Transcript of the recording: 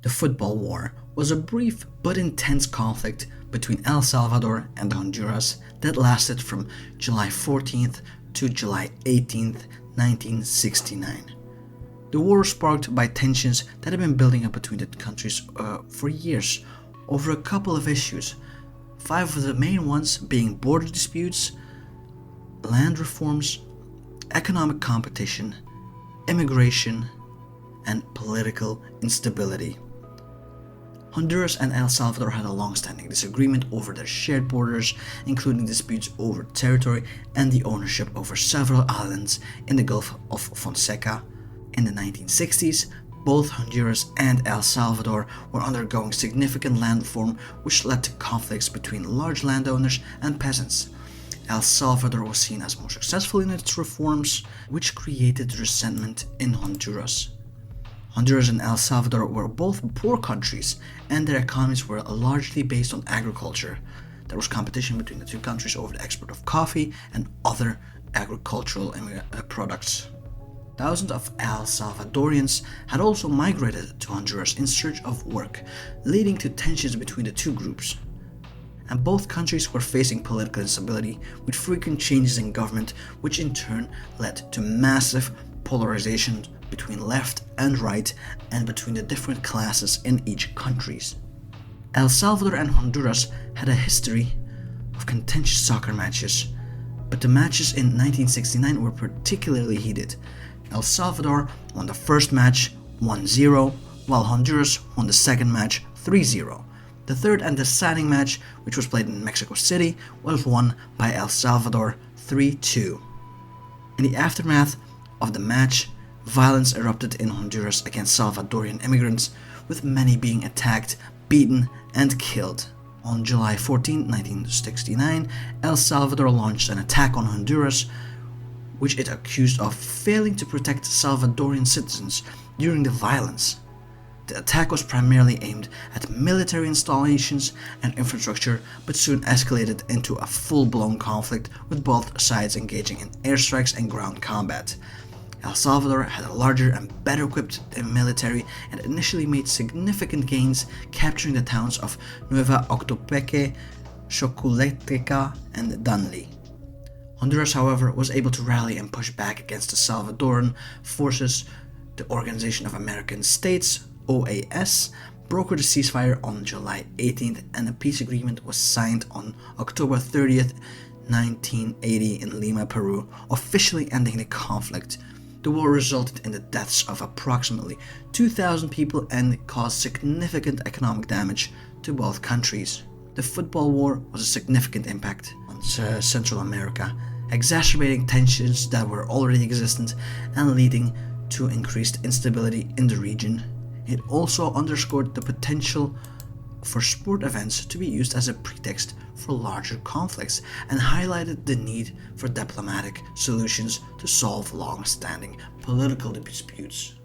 The Footbal War was a brief but intense conflict between El Salvador and Honduras that lasted from July 14th to July 18th, 1969. The war was sparked by tensions that had been building up between the countries for years over a couple of issues, five of the main ones being border disputes, land reforms, economic competition, immigration, and political instability. Honduras and El Salvador had a long-standing disagreement over their shared borders, including disputes over territory and the ownership over several islands in the Gulf of Fonseca. In the 1960s, both Honduras and El Salvador were undergoing significant land reform, which led to conflicts between large landowners and peasants. El Salvador was seen as more successful in its reforms, which created resentment in Honduras. Honduras and El Salvador were both poor countries, and their economies were largely based on agriculture. There was competition between the two countries over the export of coffee and other agricultural products. Thousands of El Salvadorians had also migrated to Honduras in search of work, leading to tensions between the two groups. And both countries were facing political instability with frequent changes in government, which in turn led to massive polarization between left and right and between the different classes in each countries. El Salvador and Honduras had a history of contentious soccer matches, but the matches in 1969 were particularly heated. El Salvador won the first match 1-0, while Honduras won the second match 3-0. The third and deciding match, which was played in Mexico City, was won by El Salvador 3-2. In the aftermath of the match, violence erupted in Honduras against Salvadorian immigrants, with many being attacked, beaten, and killed. On July 14, 1969, El Salvador launched an attack on Honduras, which it accused of failing to protect Salvadorian citizens during the violence. The attack was primarily aimed at military installations and infrastructure, but soon escalated into a full-blown conflict with both sides engaging in airstrikes and ground combat. El Salvador had a larger and better equipped military and initially made significant gains, capturing the towns of Nueva Ocotepeque, Chocoleteca, and Danlí. Honduras, however, was able to rally and push back against the Salvadoran forces. The Organization of American States, OAS, brokered a ceasefire on July 18th, and a peace agreement was signed on October 30th, 1980 in Lima, Peru, officially ending the conflict. The war resulted in the deaths of approximately 2,000 people and caused significant economic damage to both countries. The Footbal War was a significant impact on Central America, exacerbating tensions that were already existent and leading to increased instability in the region. It also underscored the potential for sport events to be used as a pretext for larger conflicts and highlighted the need for diplomatic solutions to solve long-standing political disputes.